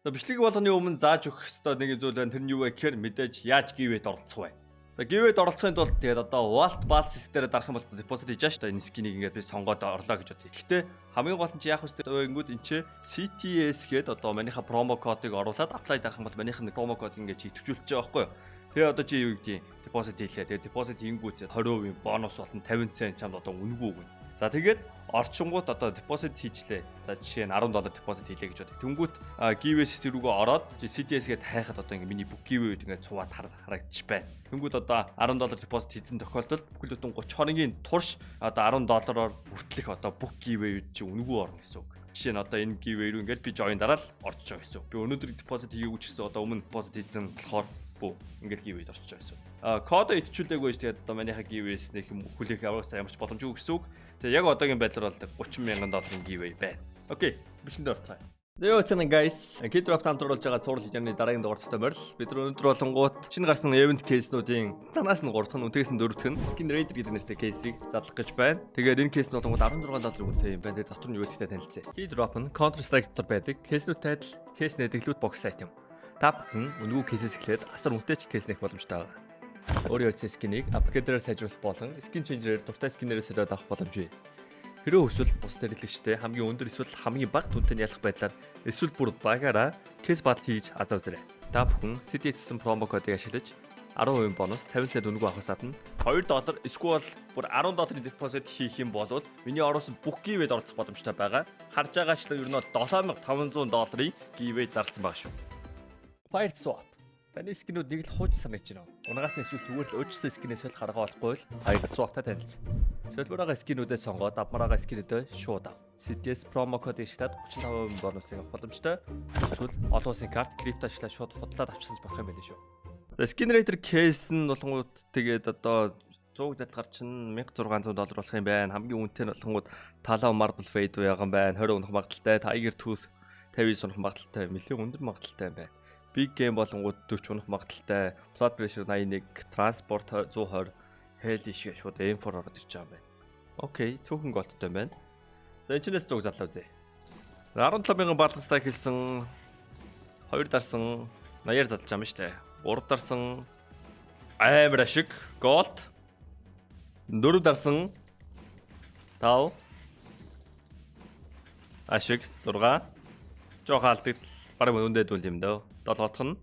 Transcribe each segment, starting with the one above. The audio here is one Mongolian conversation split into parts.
За бичлэг болгоны өмнө зааж өгөх ёстой нэг зүйл байна. Тэр нь юу вэ гэхээр мэдээж яаж giveaway-д оролцох вэ? За giveaway-д оролцохын тулд тэгээд одоо Vault Balance дээр дарах юм бол deposit хийж байгаа шүү дээ. Энэ скинийг ингээд би сонгоод орлоо гэж бодъё. Гэхдээ хамгийн гол нь чи яах вэ гэнгүүт энэ чи CTS гээд одоо манийха промо кодыг оруулаад apply дарах юм бол манийх нь промо код ингээд хитвчүүлж байгаа байхгүй юу? Тэгээ одоо чи юу гэдэг deposit хийлээ. Тэгээ deposit хийнгүүт 20% бонус болон 50 цент чамд одоо үнэгүй өгнө. За тэгээд орчингууд одоо deposit хийжлээ. За жишээ нь $10 deposit хийлээ гэж бодъё. Тэнгүүт giveaway хэсэг рүүгээ ороод CTS-гээд хайхад одоо ингээ миний бүх giveaway ингээд цуваад харагдчих байна. Тэнгүүт одоо $10 deposit хийсэн тохиолдолд бүхэл бүтэн 30 хоногийн турш одоо $10-оор бүртлэх одоо бүх giveaway-үүд чи үнэгүй орно гэсэн үг. Жишээ нь одоо энэ giveaway рүү ингээд би join дараад орж байгаа гэсэн үг. Би өнөөдөр deposit хийгээгүй ч гэсэн одоо өмнө deposit хийсэн болохоор ингээд giveaway-д орж байгаа гэсэн үг. Кодо итчүүлээгүй байж тэгээд одоо манийха giveaway-с нэг юм хүлээх авахсаа ямарч боломжгүй гэсэн үг. Тэгээ яг одоогийн байдлаар бол $30,000 giveaway байна. Окей, бичлэгэнд орцгаая. Yo what's up guys? Kidrop хамтруулж байгаа цуврал хийжний дараагийн дугаарттай морил. Бид өнөөдөр болонгууд шинэ гарсан event case-нуудын танаас нь 3 дахь нь үнэтэйс нь 4 дахь нь Skin Raider гэдэг нэртэй кейсийг задлах гэж байна. Тэгээд энэ кейс нь болонгууд $16 үнэтэй юм байна. Тэгээд дотор нь юу гэдэгтэй танилцъя. Kidrop нь Counter Strike дотор байдаг кейснүүдтэй адил кейс нэдэглүүд бокс айтем. Та бүхэн үнэгүй кейсээс эхлээд асар үнэтэй кейс нэх боломжтой байна. Өөрийн үеийн скинийг апгрейдээр сайжруулах болон skin changer-ээр дуртай скинээрээ солиод авах боломж бий. Хэрвээ эсвэл бус дэрэлэгчтэй хамгийн өндөр эсвэл хамгийн бага түнтэй ялах байдлаар эсвэл бүр багаараа кейс батл хийж азаа үзээрэй. Та бүхэн CTS-сэн промо кодыг ашиглаж 10% бонус 50 цент үнэгүй авахсаад нь $2 эсвэл бүр $10 депозит хийх юм бол миний оруулсан бүх giveaway-д оролцох боломжтой байгаа. Харж байгаачлан ер нь $7,500 giveaway зарласан байгаа шүү. Fire swap. Таны скинүүд нэг л хууч санагдаж байна. Унагаас нь эсвэл зүгээр л өөрчлөсөн скинээс бол гаргаа болохгүй л Fire swap-тай танилцсан. Солбороо скинүүдээ сонгоод авмараа скинүүдээ шууд ав. CTS промо кодыг ашиглаад 35% бонусыг авах боломжтой. Эсвэл олон улсын карт крипто ашиглаад шууд худлаад авчихсан болох юм байл шүү. За Skin Raider case нь болонгууд тэгээд одоо 100 задгаар чинь $1,600 болох юм байна. Хамгийн үнэтэй нь болонгууд талаа marble fade байгаа юм байна. 20 унах магадaltaй, Tiger Tooth 59 унах магадaltaй, нэлээд өндөр магадaltaй юм байна. Big game болонгууд 40 унах магадaltaй, blood pressure 81, transport 120 хэл ишгээ шууд M4 ороод ирж байгаа юм байна. Окей, цөөхөн голттой юм байна. За энэ ч 100 заллаа үзье. 17,000 баланстай хэлсэн 2 дарсан 80-аар задлж байгаа юм шүү дээ. 3 дарсан амар ашиг голд. 4 дарсан 5 ашиг 6 жоох алддаг бараг өндөд үл юм дөө. 7 дахь нь.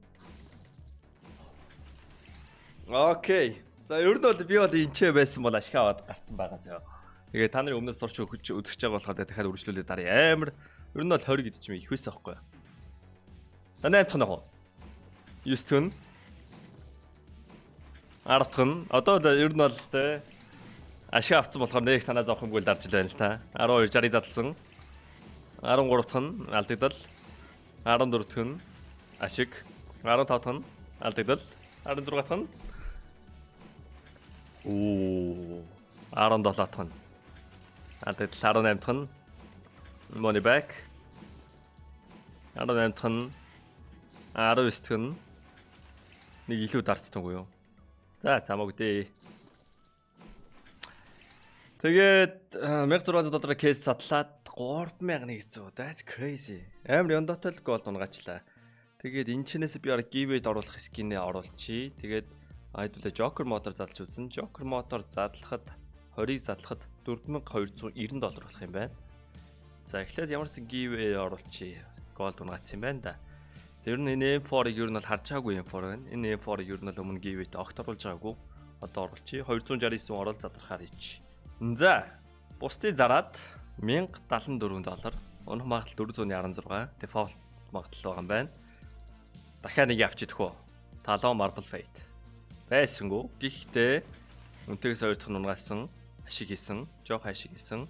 Окей. За ер нь бол би бол энчээ байсан бол ашиг аваад гарцсан байгаа зөө. Тэгээ та нарын өмнөөс сурч үзэж байгаа болохоор дахиад үргэлжлүүлээд дараа. Амар ер нь бол 20 гэдэг чим их байсан байхгүй юу? За 8 дахь нь яг. 9 дахь нь. 10 дахь нь. Одоо ер нь бол тэ ашиг авцсан болохоор нэг санаа зовх юмгүй л дарж байна л та. 12 60 задлсан. 13 дахь нь алдагдал. 14 дахь нь ашиг. 15 дахь нь алдагдал. 16 дахь нь 17 дахь нь алдагдал. 18 дахь нь money back. 18 дахь нь 19 дахь нь нэг илүү дарцтангүй юу. За замаг дээ. Тэгээд $1,600 кейс садлаад $3,100. That's crazy. Амар яндаатай л гол унгаачлаа. Тэгээд энэ чинээс би giveaway-д оруулах скинээ оруулчихъя. Тэгээд айдуулаа Joker мотор задлж үзсэн. Joker мотор задлахад 20-ыг задлахад $4,290 болох юм байна. За эхлээд ямар ч giveaway оруулчихъя. Gold унгаац юм байна да. Тэр нь энэ M4-ыг ер нь бол харж байгаагүй M4 байна. Энэ M4-ыг ер нь бол өмнө giveaway-д огт оруулж байгаагүй. Одоо оруулчихъя. 269 орол задрахаар ич. За бусдыг зараад $1,074. Унах магадлал 416. Default магадлал байгаа юм байна. Дахиад нэг авч идэх үү. Талон marble fade. Байсангүй. Гэхдээ үнтэйгээс 2 дахь нь унгаасан, ашиг хийсэн, жоох ашиг хийсэн.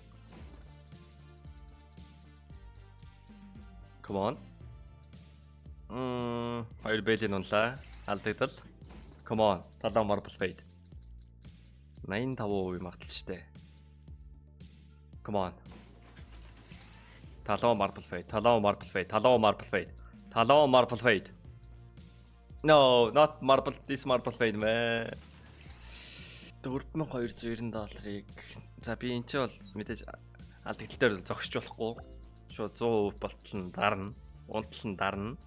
Come on. Хоёр бэлийн унлаа. Алдагдал. Come on. Талон marble fade. 85% магадлал штэ. Come on. Талон marble fade. Талон marble fade. Талон marble fade. Талон marble fade. No, not marble. This marble fade man. $4,290. За би энэ ч бол мэдээж алдагдaltaй зогсож болохгүй. Шууд 100% болтол нь дарна. Унтал нь дарна.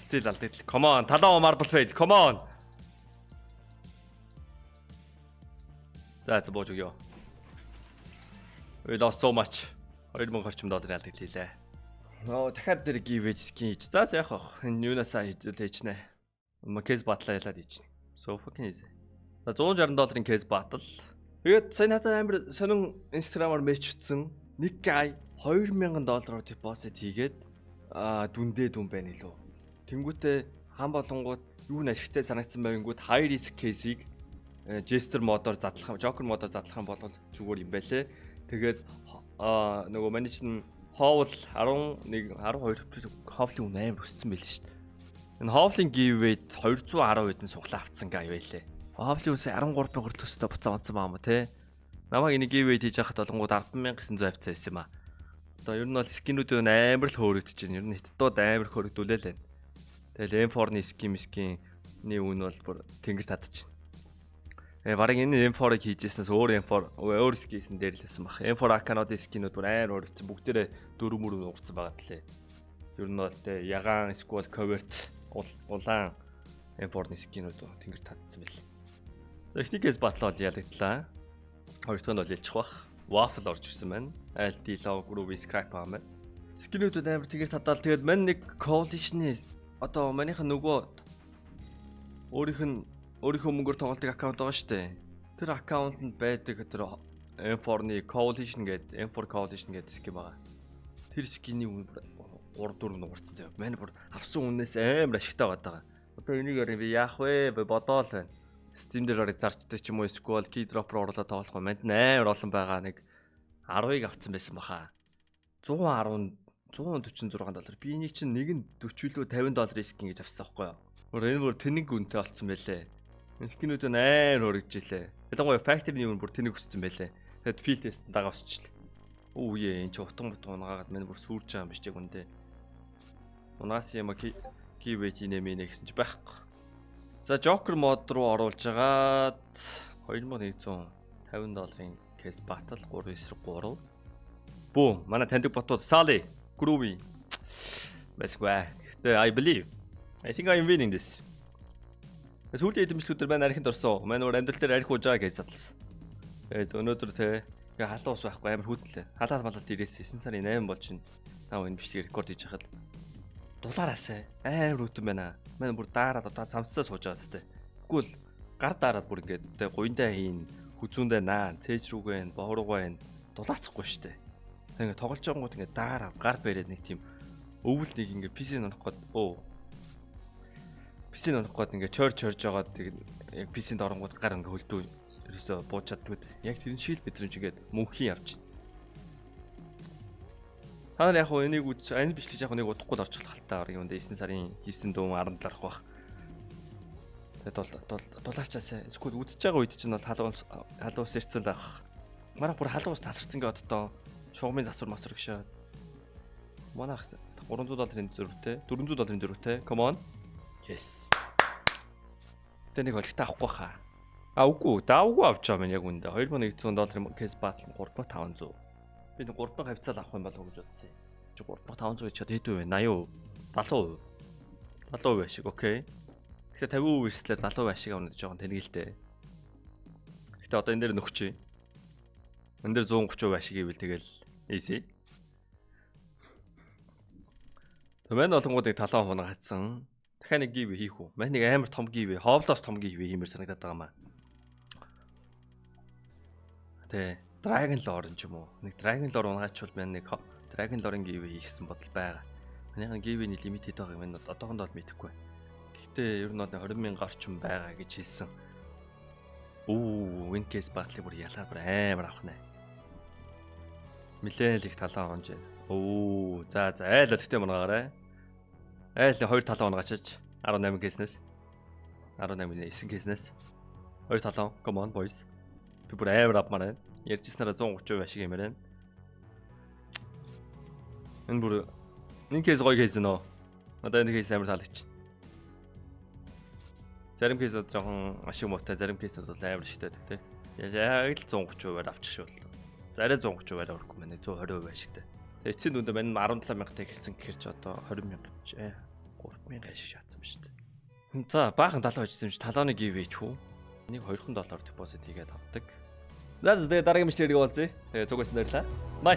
Still алдагдал. Come on. Талаа marble fade. Come on. За бууж өгөө. We lost so much. 2000 орчим долларын алдагдлээ. Нөө дахиад тэр give skin хийж. За яах вэ? Энэ юунасаа хийжнэ. Case battle ялаад хийжнэ. So fucking easy. За $160 case battle. Тэгээд сая надад амар сонин Instagram-аар меч бичсэн. Нэг guy $2000 deposit хийгээд дүндээ дүн байна илүү. Тэнгүүтээ хаан болонгууд юу н ашигтай санагдсан байнгут high risk case-ийг Jester модоор задлах, Joker модоор задлах юм бол зүгээр юм байлээ. Тэгээд нөгөө манай чинь Howl 11 12 Howl-ийн үн амар өссөн байл шүү дээ. Энэ Howl-ийн giveaway-д 210 хэдэн суглаа авцсан гай байлээ. Howl-ийн үсээ 13,000 төстэй буцаа онцсон баамаа те. Намайг энэ giveaway хийж яхад болонгууд 10,900 авцсан байсан юм аа. Одоо ер нь бол скинүүд амар л хөөрөгдөж байна. Ер нь хиттууд амар хөөрөгдүүлээ л байна. Тэгэл M4-ны скин-ний үн бол бүр тэнгэр татчих. Бараг энэ M4-ыг хийжсэнээс өөр M4 өөр скинсэн дээр л байсан баг. M4 Akano-ийн скинүүд бүр амар өөрчлөсөн. Бүгдээрээ 4 нуурсан байгаа тлээ. Ер нь бол тэ ягаан squad covert улаан M4-ны скинүүд тэнгэр татсан байл. Техникээс батлаад ялагдлаа. Хоёр дахь нь бол ялчих бах. Waffle орж ирсэн байна. LD low groove scrap байгаа юм. Скинүүд амар тэнгэр татаал. Тэгээд мань нэг coalition-ы одоо манийх нөгөө өөрийнхөө мөнгөөр тоглодог аккаунт байгаа шүү дээ. Тэр аккаунтанд байдаг тэр M4-ны coalition гэдэг M4 coalition гэдэг скин байгаа. Тэр скиний үн 3-4 нуурсан зав. Манай бүр авсан үнээс амар ашигтай байгаа. Одоо энийг би яах вэ? Бодоол байна. Steam дээр орыг зарчдаг ч юм уу эсвэл keydrop-оор оруулаад тоглох юм. Манд амар олон байгаа нэг 10-ыг авсан байсан баха. 146 Би энийг чинь нэг нь 40 лөө $50 скин гэж авсан байхгүй юу? Энэ бүр тэнэг үнэтэй болцсон байлээ. Скинүүд нь амар өргөжлээ. Ялангуяа factory-ний үн бүр тэнэг өссөн байлээ. Тэгэд field test дагаа өсчихлээ. Оо ээ энэ ч утган наагаад мань бүр сүрж байгаа юм биш яг үндэ. Унаас юм keyword нэмээ гэсэн чи байхгүй. За Joker мод руу оруулж агаад $2150 case battle 3-3. Boom. Манай таньдаг ботууд Sally, Groovy. Let's go. I think I'm winning this. Сүүлийн эдэмшлүүдээр маань архинд орсон. Маань өөр амьдрал дээр архи уужаа гэж задлсан. Тэгээд өнөөдөр те халуус байхгүй амар хүүтлээ. Халаал малаад ирээс 9 сарын 8 болж байна. Наа энэ бичлэг рекорд хийж хахад дулаараасаа амар хүүтэн байна. Маань бүр даараад одоо цамцсаа сууж байгаа сте. Тэгвэл гар даараад бүр ингээд те гуйндаа хийн, хүзүүндээ наа, цээж рүүгээ, бооруугаа ин дулаацахгүй штэ. Тэгээд тоглож байгаагууд ингээд даараад гар бэрээд нэг тийм өвөл нэг ингээд PC нонох гээд PC нонох гээд ингээд чорж жагаад яг PC-нд оронгууд гар ингээд хөлдөө ерөөсөө бууж чаддаг. Яг тэрэн шиг л бид нар ингээд мөнхийн явж байна. Та нар яг хөө энийг энэ бичлэг яг нэг удахгүй л орж болох таа. Юм дэ 9 сарын 9 дүүн 17 арах бах. Тэгээд дулаарчаасаа эсвэл үдчихэж байгаа үед чинь бол халуус ирцэн л авах. Мараа бүр халуус тасарсан гээ одоо шугамын засвар масвар гişээ. Манайх $300 зөрүүтэй, $400 зөрүүтэй. Come on. Yes. Тэнийг олигтой авахгүй хаа. Үгүй, даавгүй авч байгаа юм яг үндэ. $2100 case battle 3500. Би нэг 3 хавцаал авах юм болов уу гэж бодсон. Чи 3500 гэж хэд вэ? 80%, 70%. 70% ашиг, окей. Тэгэхээр 50% эрслээ 70% ашиг авна гэж жоохон тэнэгэлтэй. Гэхдээ одоо энэ дээр нөхчий. Энэ дээр 130% ашиг ивэл тэгэл easy. Тэмэн олонгуудыг талаа хунаг хатсан. Дахиад нэг гив хийх үү? Мань нэг амар том гив, ховлоос том гив хиймээр санагдаад байгаа маа. Тэ, Dragon Lore юм уу? Нэг Dragon Lore унгачвал мань нэг Dragon Lore-ын гив хийсэн бодол байгаа. Манайхын гивний лимитэд байгаа юм одоохондоо мэдэхгүй. Гэхдээ ер нь 20,000 орчим байгаа гэж хэлсэн. Win case battle бүр ялаар бүр амар авах нэ. Милээл их талаа онж байна. За айл өдөртэй мангаарай. Айл 2 талаа унгачиж 18 кейснээс 9 кейснээс 2 талаа. Come on boys. Би бүр амар авмаар байна. Ярьжснараа 130% ашиг юм байна. Энэ бүр энэ кейс гоё кейс нөө. Одоо энэ кейс амар таалагч. Зарим кейс жоохон ашиг муутай, зарим кейс бол амар ашигтай байдаг тий. Яг л 130%-аар авчих шүү бол. Зарай 130%-аар өрөхгүй мэн 120% ашигтай. Тэгээ эцсийн дүндээ мань 17,000 таг хэлсэн гэхэр ч одоо 20,000 гэж 3000 ашиг шаацсан ба шүү дээ. За баахан талаа очсон юм чи талааны giveaway ч үү. Нэг $200 депозит хийгээд авдаг. За тэгээ дараагийн мэдлэгийг уулзъя. Тэгээ цугаас баярлалаа. Бай.